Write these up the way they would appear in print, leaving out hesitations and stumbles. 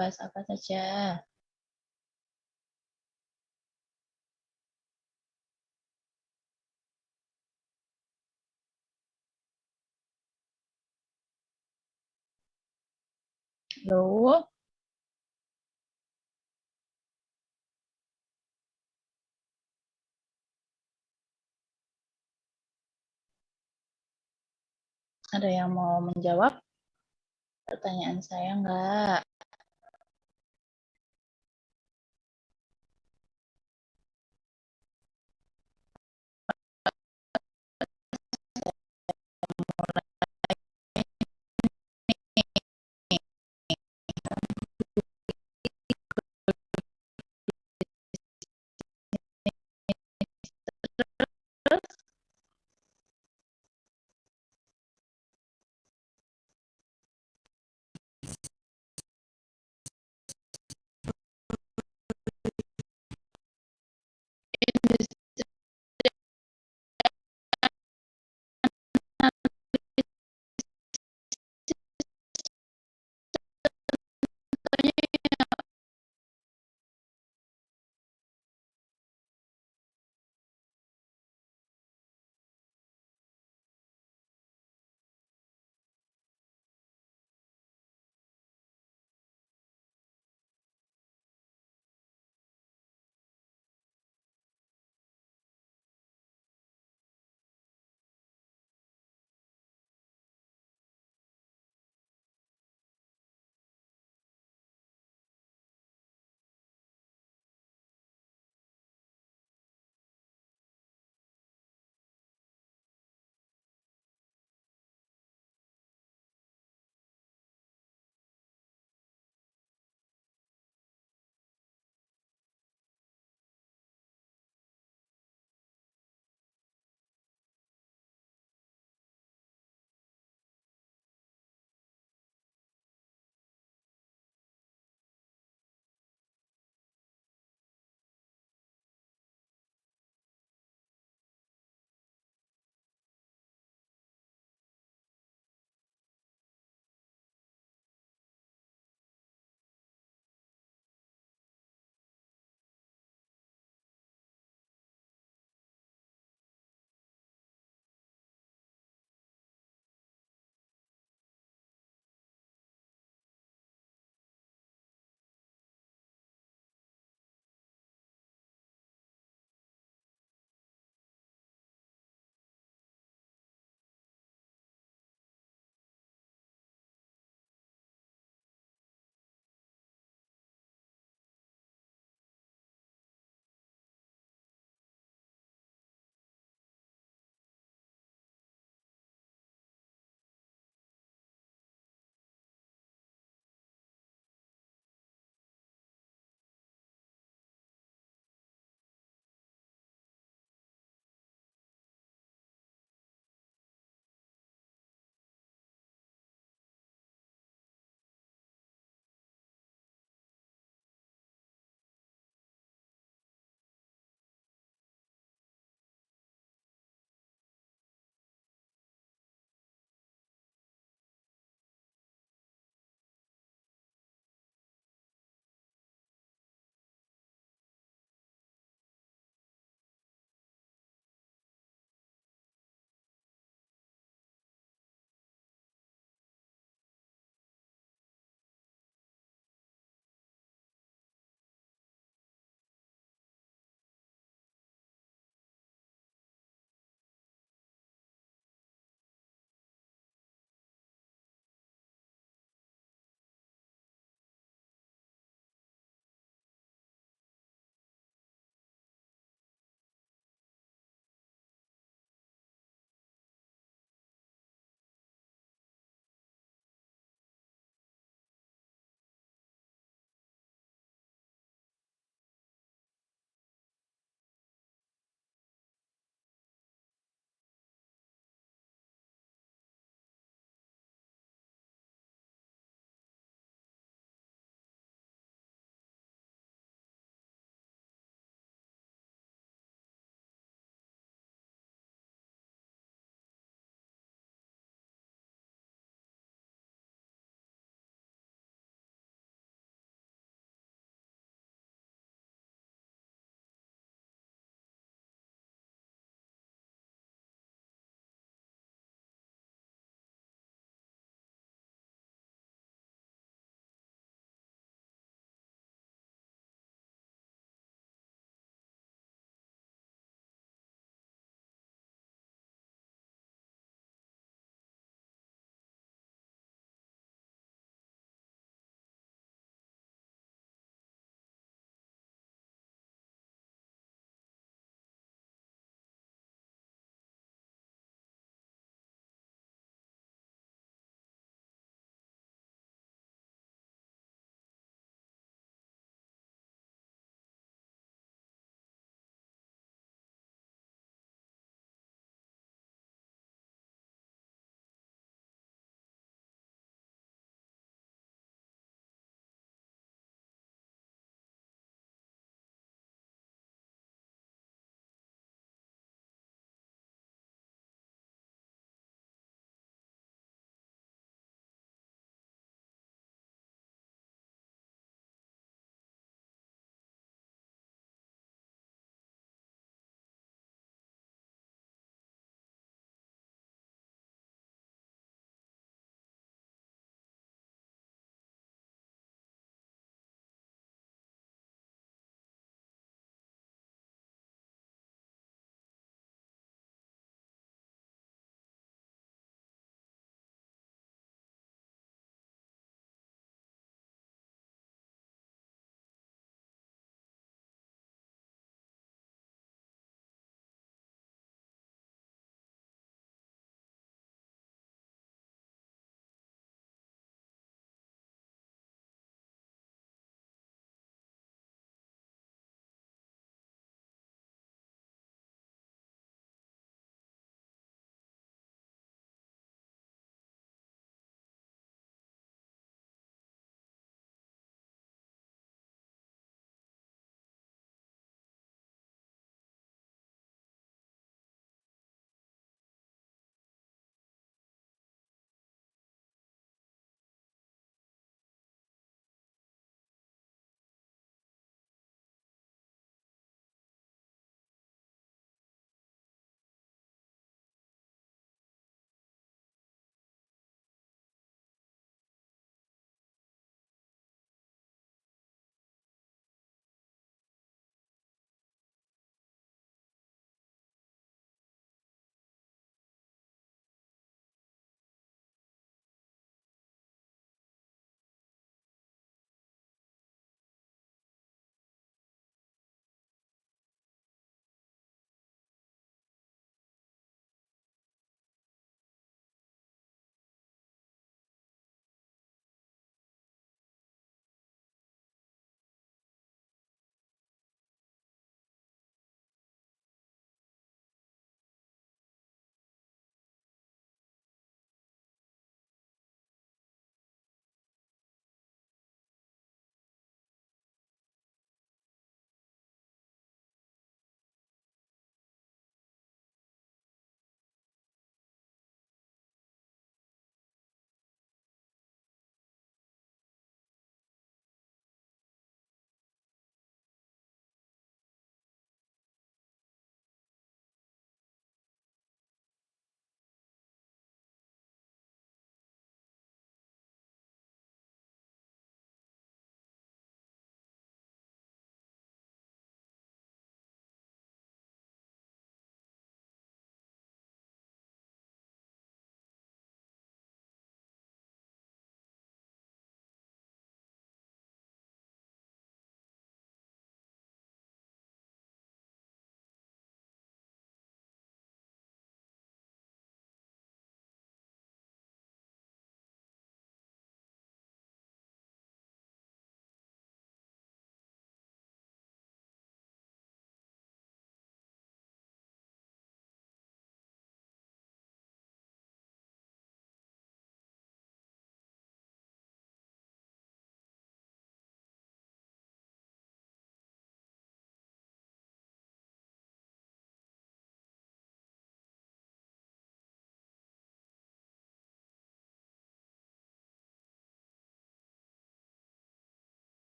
membahas apa saja? Loh, ada yang mau menjawab pertanyaan saya enggak?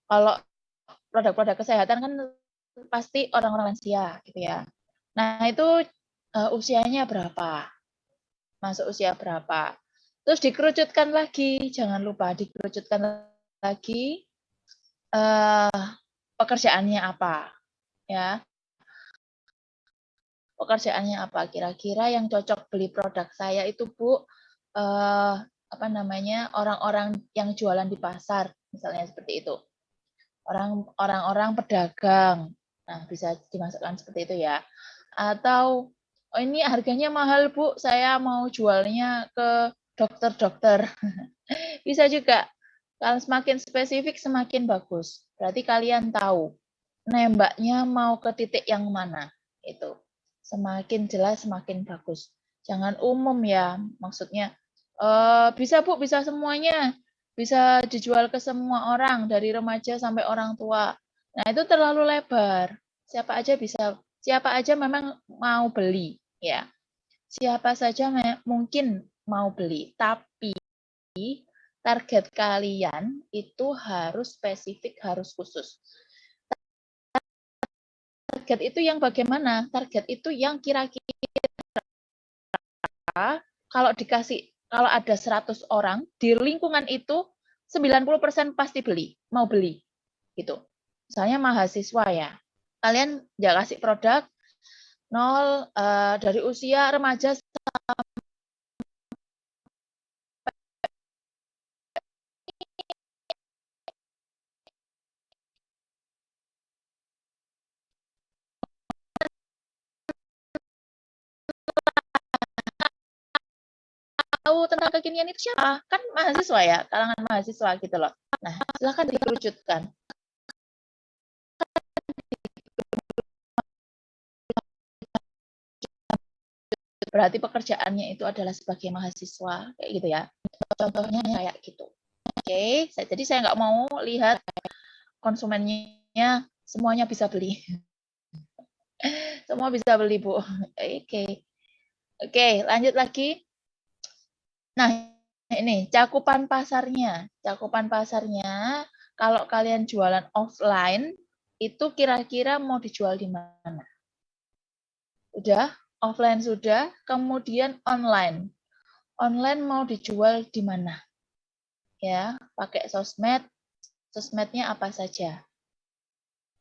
Kalau produk-produk kesehatan kan pasti orang-orang lansia gitu ya. Nah, itu usianya berapa? Masuk usia berapa? Terus dikerucutkan lagi, jangan lupa dikerucutkan lagi pekerjaannya apa, ya. Pekerjaannya apa? Kira-kira yang cocok beli produk saya itu, Bu, apa namanya, orang-orang yang jualan di pasar, misalnya seperti itu. Orang-orang pedagang. Nah, bisa dimasukkan seperti itu ya. Atau, oh ini harganya mahal, Bu, saya mau jualnya ke dokter-dokter. Bisa juga. Kalau semakin spesifik, semakin bagus. Berarti kalian tahu nembaknya mau ke titik yang mana. Itu. Semakin jelas, semakin bagus. Jangan umum ya, maksudnya. Bisa, Bu, bisa semuanya. Bisa dijual ke semua orang, dari remaja sampai orang tua. Nah, itu terlalu lebar. Siapa aja memang mau beli, ya. Siapa saja mungkin mau beli, tapi target kalian itu harus spesifik, harus khusus. Target itu yang bagaimana? Target itu yang kira-kira kalau ada 100 orang di lingkungan itu 90% pasti mau beli gitu. Misalnya mahasiswa ya. Kalian ya kasih produk 0 dari usia remaja tahu tentang kekinian itu siapa? Kan mahasiswa ya, kalangan mahasiswa gitu loh. Nah, silakan dikerucutkan. Berarti pekerjaannya itu adalah sebagai mahasiswa, kayak gitu ya. Contohnya kayak gitu. Oke, jadi saya nggak mau lihat konsumennya semuanya bisa beli. Semua bisa beli, Bu. Oke, lanjut lagi. Nah, ini cakupan pasarnya. Cakupan pasarnya, kalau kalian jualan offline, itu kira-kira mau dijual di mana? Udah, offline sudah, kemudian online. Online mau dijual di mana? Ya, pakai sosmed. Sosmednya apa saja?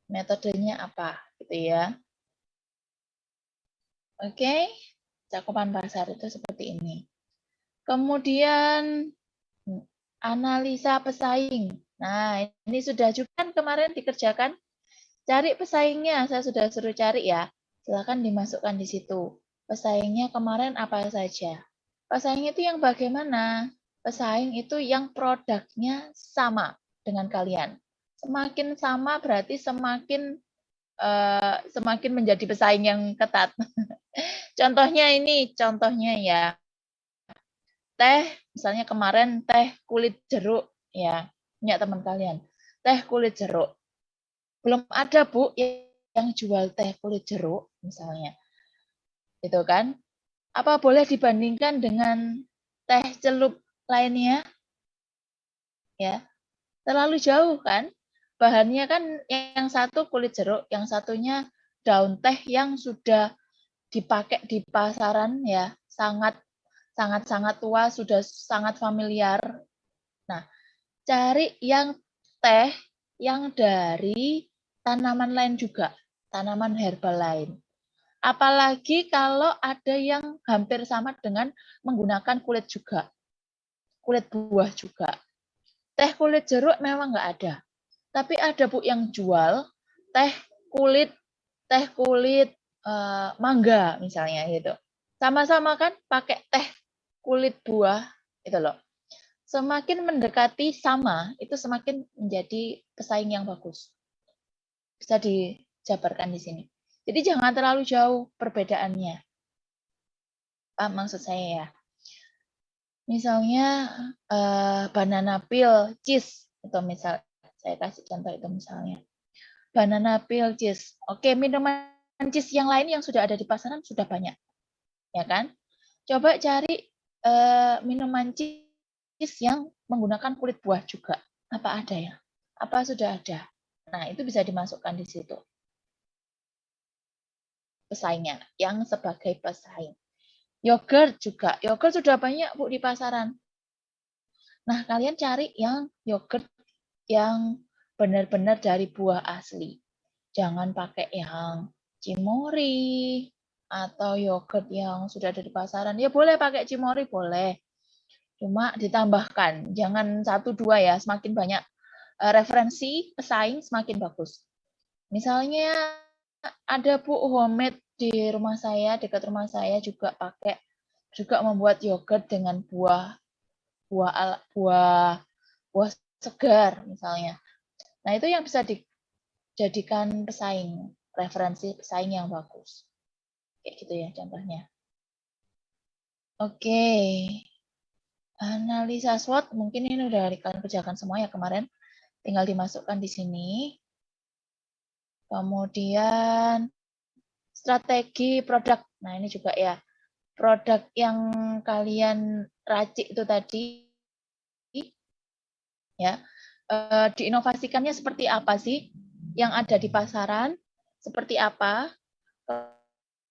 Metodenya apa? Gitu ya. Oke, cakupan pasar itu seperti ini. Kemudian analisa pesaing. Nah, ini sudah juga kan kemarin dikerjakan. Cari pesaingnya, saya sudah suruh cari ya. Silakan dimasukkan di situ. Pesaingnya kemarin apa saja? Pesaing itu yang bagaimana? Pesaing itu yang produknya sama dengan kalian. Semakin sama berarti semakin menjadi pesaing yang ketat. Contohnya ya. Teh, misalnya kemarin teh kulit jeruk ya, punya teman kalian. Teh kulit jeruk. Belum ada, Bu, yang jual teh kulit jeruk misalnya. Gitu kan? Apa boleh dibandingkan dengan teh celup lainnya? Ya, terlalu jauh kan? Bahannya kan yang satu kulit jeruk, yang satunya daun teh yang sudah dipakai di pasaran ya, sangat tua, sudah sangat familiar. Nah, cari yang teh yang dari tanaman lain juga, tanaman herbal lain. Apalagi kalau ada yang hampir sama dengan menggunakan kulit juga, kulit buah juga. Teh kulit jeruk memang nggak ada, tapi ada Bu yang jual teh kulit mangga misalnya gitu. Sama-sama kan pakai teh kulit buah itu loh. Semakin mendekati sama, itu semakin menjadi pesaing yang bagus. Bisa dijabarkan di sini. Jadi jangan terlalu jauh perbedaannya. Maksud saya ya. Misalnya banana peel cheese itu misal saya kasih contoh itu misalnya. Banana peel cheese. Oke, minuman cheese yang lain yang sudah ada di pasaran sudah banyak. Ya kan? Coba cari minuman cheese yang menggunakan kulit buah juga. Apa ada ya? apa sudah ada. Nah, itu bisa dimasukkan di situ. Pesaingnya, yang sebagai pesaing. Yogurt juga. Yogurt sudah banyak, Bu, di pasaran. Nah, kalian cari yang yogurt yang benar-benar dari buah asli. Jangan pakai yang Cimory atau yogurt yang sudah ada di pasaran. Ya boleh pakai Cimory, boleh. Cuma ditambahkan, jangan 1-2 ya, semakin banyak referensi pesaing semakin bagus. Misalnya ada Bu homemade di rumah saya, dekat rumah saya juga membuat yogurt dengan buah segar misalnya. Nah, itu yang bisa dijadikan pesaing, referensi pesaing yang bagus. Kayak gitu ya contohnya. Oke. Analisa SWOT mungkin ini udah kalian kerjakan semua ya kemarin. Tinggal dimasukkan di sini. Kemudian strategi produk. Nah, ini juga ya. Produk yang kalian racik itu tadi ya. Diinovasikannya seperti apa sih? Yang ada di pasaran seperti apa?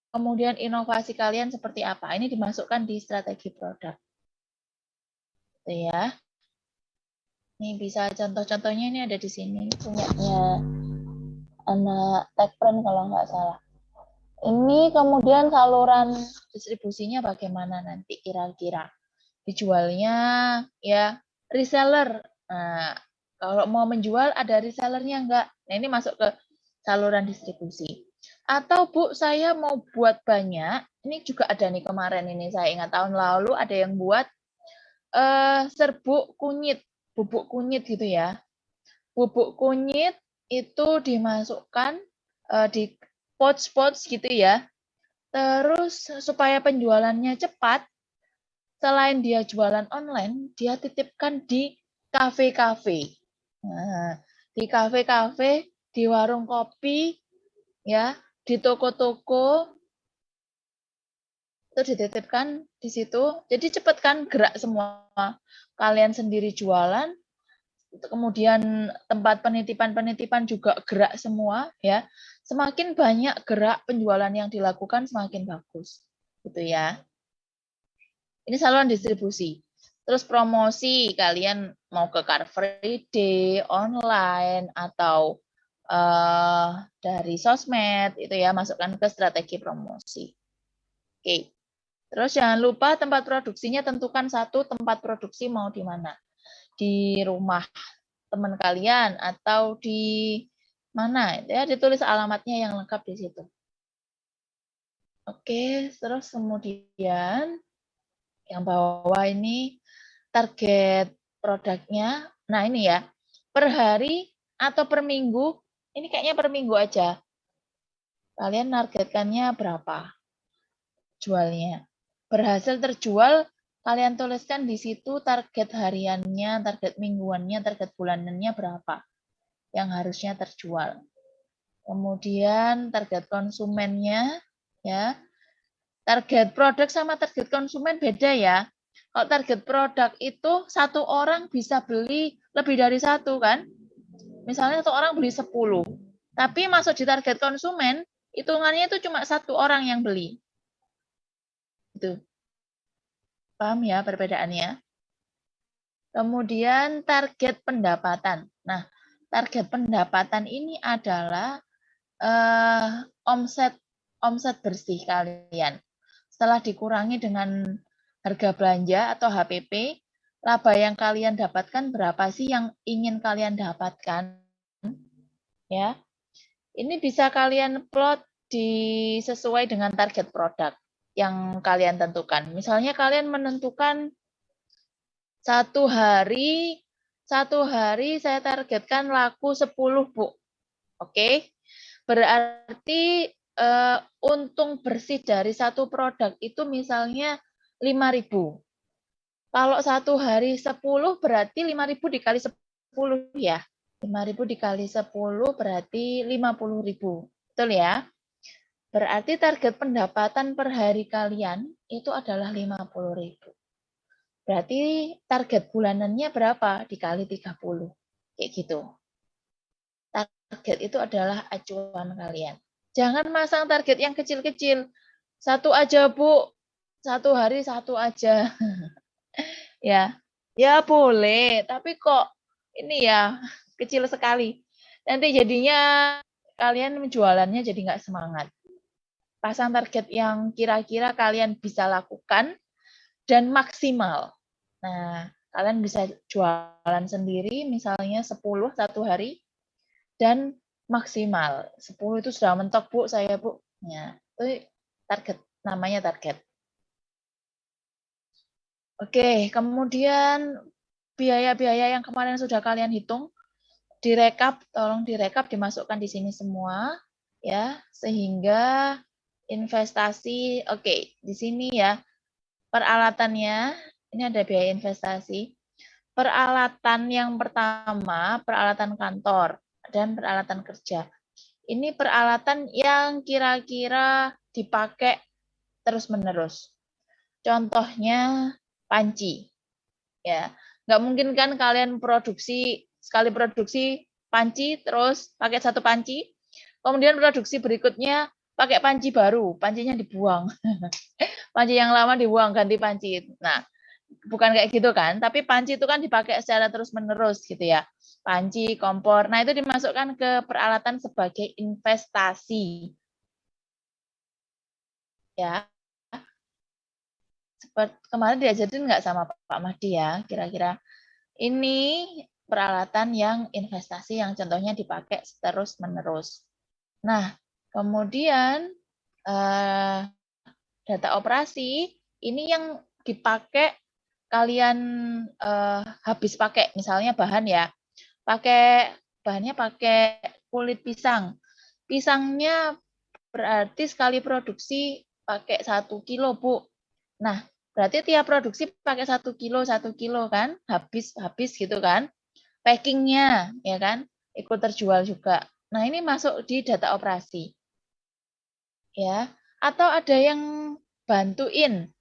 Kemudian inovasi kalian seperti apa? Ini dimasukkan di strategi produk. Gitu ya. Ini bisa contoh-contohnya ini ada di sini. Punyanya anak Techfriend kalau nggak salah. Ini kemudian saluran distribusinya bagaimana nanti kira-kira? Dijualnya ya reseller. Nah, kalau mau menjual ada resellernya enggak? Nah, ini masuk ke saluran distribusi. Atau Bu, saya mau buat banyak. Ini juga ada nih kemarin ini saya ingat tahun lalu ada yang buat serbuk kunyit, bubuk kunyit gitu ya. Bubuk kunyit itu dimasukkan di pouch-pouch gitu ya. Terus supaya penjualannya cepat, selain dia jualan online, dia titipkan di kafe-kafe. Nah, di kafe-kafe, di warung kopi, ya, di toko-toko, itu dititipkan di situ. Jadi cepat kan gerak semua. Kalian sendiri jualan, kemudian tempat penitipan-penitipan juga gerak semua, ya. Semakin banyak gerak penjualan yang dilakukan, semakin bagus, gitu ya. Ini saluran distribusi. Terus promosi, kalian mau ke Car Free Day, online, atau dari sosmed, itu ya, masukkan ke strategi promosi. Oke. Terus jangan lupa tempat produksinya, tentukan satu tempat produksi mau di mana. Di rumah teman kalian atau di mana, ya ditulis alamatnya yang lengkap di situ. Oke, terus kemudian yang bawah ini target produknya. Nah, ini ya. Per hari atau per minggu, ini kayaknya per minggu aja. Kalian nargetkannya berapa jualnya? Berhasil terjual, kalian tuliskan di situ target hariannya, target mingguannya, target bulanannya berapa yang harusnya terjual. Kemudian target konsumennya, ya. Target produk sama target konsumen beda ya. Kalau target produk itu satu orang bisa beli lebih dari satu kan. Misalnya satu orang beli 10. Tapi masuk di target konsumen, hitungannya itu cuma satu orang yang beli. Itu. Paham ya perbedaannya? Kemudian target pendapatan. Nah, target pendapatan ini adalah omset bersih kalian. Setelah dikurangi dengan harga belanja atau HPP, laba yang kalian dapatkan berapa sih yang ingin kalian dapatkan? Ya, ini bisa kalian plot sesuai dengan target produk yang kalian tentukan. Misalnya kalian menentukan satu hari saya targetkan laku 10, Bu. Oke. Berarti untung bersih dari satu produk itu misalnya 5.000. Kalau satu hari 10 berarti 5.000 dikali 10 ya. 5.000 dikali 10 berarti 50.000. Betul ya? Berarti target pendapatan per hari kalian itu adalah 50.000. Berarti target bulanannya berapa? Dikali 30. Kayak gitu. target itu adalah acuan kalian. Jangan masang target yang kecil-kecil. Satu aja, Bu. Satu hari satu aja. Ya. Ya boleh, tapi kok ini ya kecil sekali. Nanti jadinya kalian menjualannya jadi nggak semangat. Pasang target yang kira-kira kalian bisa lakukan dan maksimal. Nah, kalian bisa jualan sendiri misalnya 10 satu hari dan maksimal. 10 itu sudah mentok, Bu, saya, Bu. Ya, itu target, namanya target. Oke, kemudian biaya-biaya yang kemarin sudah kalian hitung, direkap, tolong direkap, dimasukkan di sini semua, ya, sehingga investasi, oke, di sini ya, peralatannya, ini ada biaya investasi. Peralatan yang pertama, peralatan kantor dan peralatan kerja. Ini peralatan yang kira-kira dipakai terus-menerus. Contohnya panci. Ya, nggak mungkin kan kalian sekali produksi panci terus pakai satu panci, kemudian produksi berikutnya pakai panci baru, pancinya dibuang. Panci yang lama dibuang, ganti panci. Nah, bukan kayak gitu kan, tapi panci itu kan dipakai secara terus-menerus gitu ya. Panci, kompor. Nah, itu dimasukkan ke peralatan sebagai investasi. Ya, seperti kemarin diajarin nggak sama Pak Mahdi ya, kira-kira ini peralatan yang investasi yang contohnya dipakai terus-menerus. Nah, kemudian data operasi ini yang dipakai kalian habis pakai, misalnya bahan ya, bahannya pakai kulit pisang. Pisangnya berarti sekali produksi pakai 1 kilo, Bu. Nah, berarti tiap produksi pakai 1 kilo kan, habis gitu kan. Packingnya, ya kan, ikut terjual juga. Nah, ini masuk di data operasi. Ya, atau ada yang bantuin,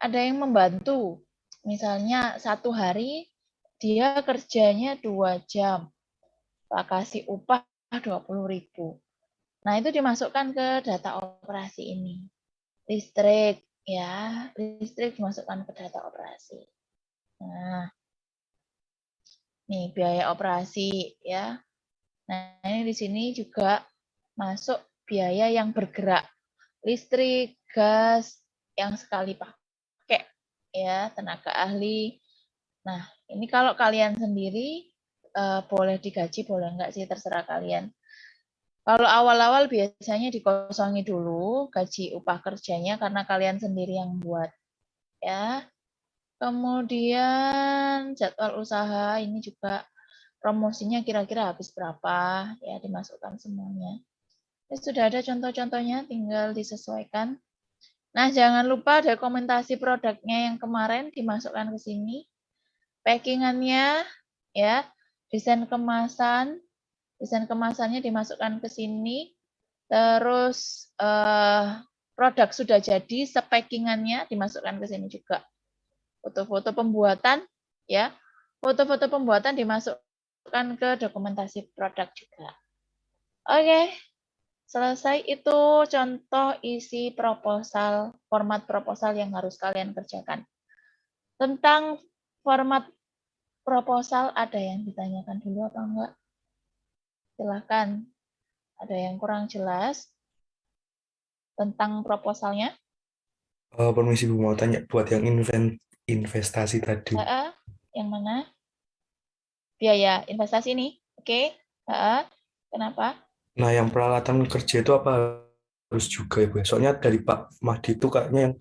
ada yang membantu. Misalnya 1 hari dia kerjanya 2 jam, Pak kasih upah 20.000. Nah, itu dimasukkan ke data operasi ini. Listrik, ya, listrik dimasukkan ke data operasi. Nah, nih biaya operasi ya. Nah, ini di sini juga masuk biaya yang bergerak. Listrik, gas, yang sekali pakai ya, tenaga ahli. Nah, ini kalau kalian sendiri boleh digaji, boleh enggak sih, terserah kalian. Kalau awal-awal biasanya dikosongi dulu gaji upah kerjanya karena kalian sendiri yang buat ya. Kemudian jadwal usaha ini juga promosinya kira-kira habis berapa ya, dimasukkan semuanya. Ya, sudah ada contoh-contohnya, tinggal disesuaikan. Nah, jangan lupa dokumentasi produknya yang kemarin dimasukkan ke sini. Packingannya ya, desain kemasannya dimasukkan ke sini. Terus produk sudah jadi, sepackingannya dimasukkan ke sini juga. Foto-foto pembuatan ya. Foto-foto pembuatan dimasukkan ke dokumentasi produk juga. Oke. Selesai itu contoh isi proposal, format proposal yang harus kalian kerjakan. Tentang format proposal ada yang ditanyakan dulu apa enggak? Silahkan. Ada yang kurang jelas tentang proposalnya? Permisi Bu, mau tanya buat yang investasi tadi. Yang mana? Biaya investasi ini. Oke. Kenapa? Nah, yang peralatan kerja itu apa harus juga ya Bu? Soalnya dari Pak Mahdi itu kayaknya yang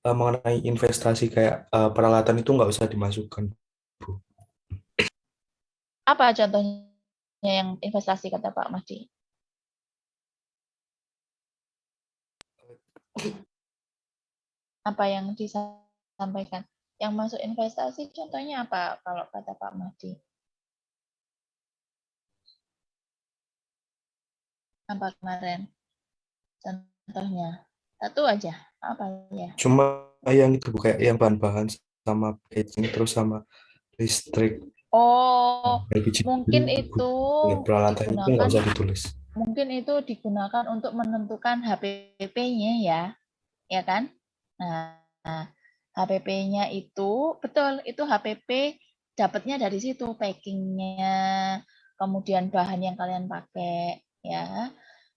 mengenai investasi kayak peralatan itu nggak usah dimasukkan, Bu. Apa contohnya yang investasi kata Pak Mahdi? Apa yang disampaikan? Yang masuk investasi contohnya apa kalau kata Pak Mahdi? Apa kemarin? Contohnya. Satu aja. Apa ya? Cuma yang itu Bu, kayak yang bahan-bahan sama packaging terus sama listrik. Oh, LPG mungkin itu peralatan itu nggak digunakan usah ditulis. untuk menentukan HPP-nya ya kan? Nah, HPP-nya itu betul itu HPP dapatnya dari situ packing-nya, kemudian bahan yang kalian pakai ya.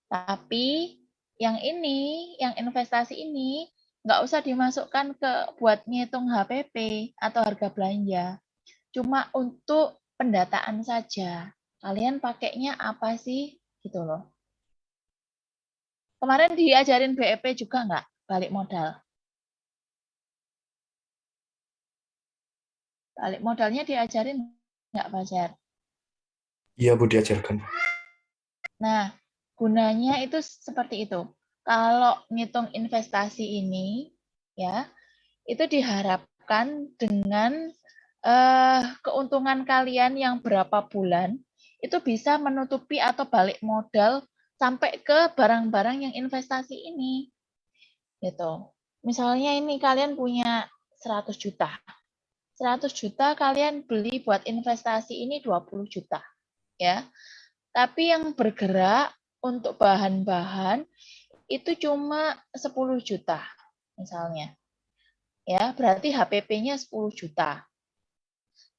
Tapi yang ini, yang investasi ini nggak usah dimasukkan ke buat ngitung HPP atau harga belanja. Cuma untuk pendataan saja. Kalian pakainya apa sih? Gitu loh. Kemarin diajarin BEP juga nggak? Balik modal. Balik modalnya diajarin nggak, Fajar? Iya, Bu, diajarkan. Nah, gunanya itu seperti itu. Kalau ngitung investasi ini, ya, itu diharapkan dengan keuntungan kalian yang berapa bulan, itu bisa menutupi atau balik modal sampai ke barang-barang yang investasi ini. Gitu. Misalnya ini kalian punya 100 juta. 100 juta kalian beli buat investasi ini 20 juta. Ya. Tapi yang bergerak untuk bahan-bahan itu cuma 10 juta misalnya. Ya, berarti HPP-nya 10 juta.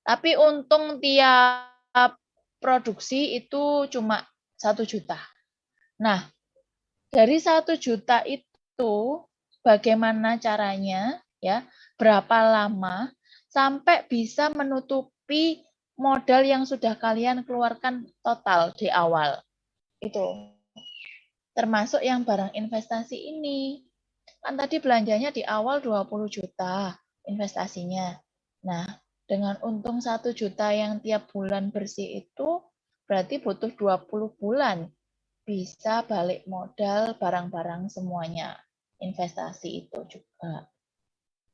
Tapi untung tiap produksi itu cuma 1 juta. Nah, dari 1 juta itu bagaimana caranya ya, berapa lama sampai bisa menutupi modal yang sudah kalian keluarkan total di awal. Itu termasuk yang barang investasi ini. Kan tadi belanjanya di awal 20 juta investasinya. Nah, dengan untung 1 juta yang tiap bulan bersih itu berarti butuh 20 bulan bisa balik modal barang-barang semuanya. Investasi itu juga.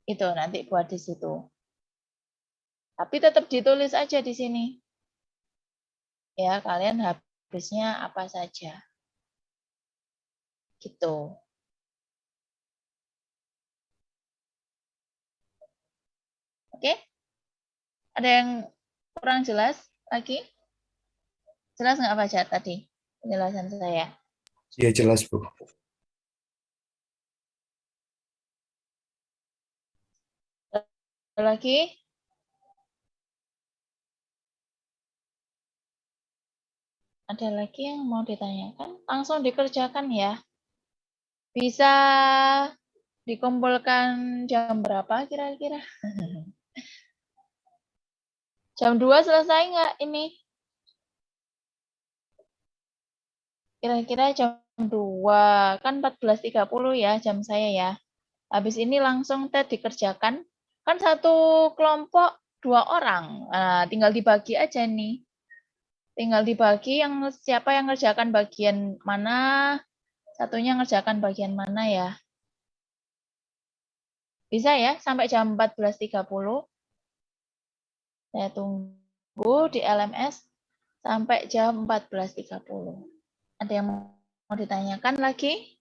Itu nanti buat di situ. Tapi tetap ditulis aja di sini. Ya, kalian habisnya apa saja. Gitu. Oke? Ada yang kurang jelas lagi? Jelas nggak Fajar tadi penjelasan saya? Iya, jelas, Bu. Ada lagi? Ada lagi yang mau ditanyakan? Langsung dikerjakan ya. Bisa dikumpulkan jam berapa kira-kira? Jam 2 selesai nggak ini? Kira-kira jam 2. Kan 14.30 ya jam saya ya. Habis ini langsung TED dikerjakan. Kan satu kelompok 2 orang. Nah, tinggal dibagi aja nih. Tinggal dibagi yang siapa yang ngerjakan bagian mana, satunya ngerjakan bagian mana ya. Bisa ya sampai jam 14.30. Saya tunggu di LMS sampai jam 14.30. Ada yang mau ditanyakan lagi?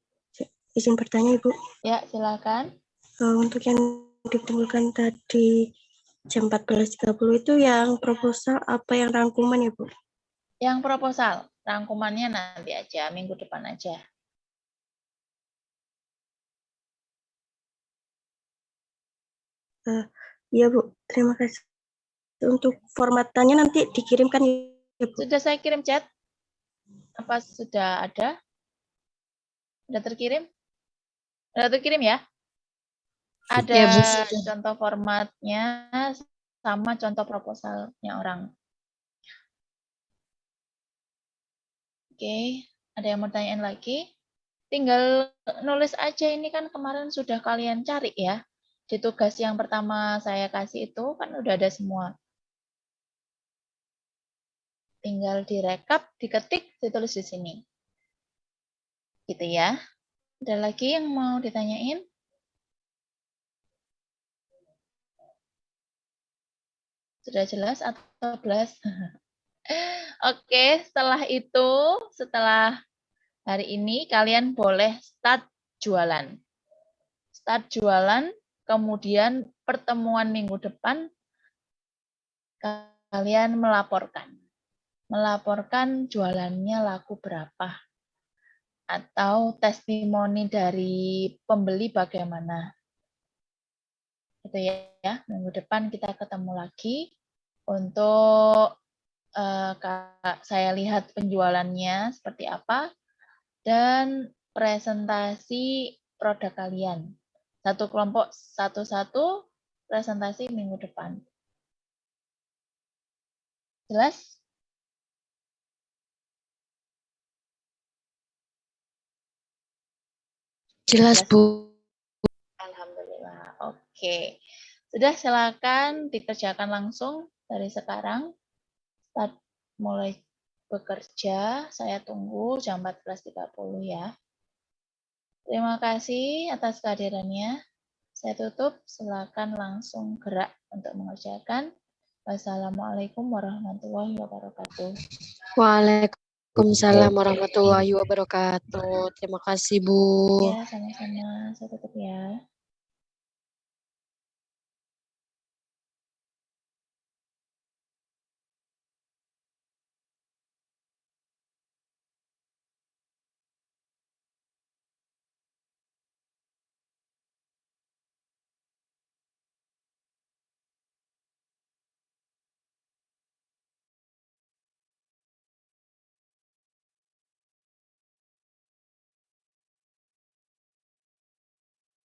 Izin bertanya, Ibu. Ya, silakan. Untuk yang dikumpulkan tadi jam 14.30 itu yang proposal apa yang rangkuman ya, Bu? Yang proposal, rangkumannya nanti aja, minggu depan aja. Iya, Bu. Terima kasih. Untuk formatannya nanti dikirimkan ya, Bu? Sudah saya kirim chat? Apa sudah ada? Sudah terkirim? Sudah terkirim ya? Ada Ya, Bu. contoh formatnya sama contoh proposalnya orang. Oke, ada yang mau tanyain lagi? Tinggal nulis aja, ini kan kemarin sudah kalian cari ya. Di tugas yang pertama saya kasih itu kan udah ada semua. Tinggal direkap, diketik, ditulis di sini. Gitu ya. Ada lagi yang mau ditanyain? Sudah jelas atau belas? Oke, setelah hari ini kalian boleh start jualan. Start jualan, kemudian pertemuan minggu depan kalian melaporkan jualannya laku berapa, atau testimoni dari pembeli bagaimana. Gitu ya. Minggu depan kita ketemu lagi untuk saya lihat penjualannya seperti apa dan presentasi produk kalian. Satu kelompok satu-satu presentasi minggu depan. Jelas? Jelas, Bu. Alhamdulillah. Oke. Sudah, silakan dikerjakan langsung dari sekarang. Start mulai bekerja. Saya tunggu jam 14.30 ya. Terima kasih atas kehadirannya. Saya tutup, silakan langsung gerak untuk mengerjakan. Wassalamualaikum warahmatullahi wabarakatuh. Waalaikumsalam warahmatullahi wabarakatuh. Terima kasih, Bu. Ya, sama-sama. Saya tutup ya.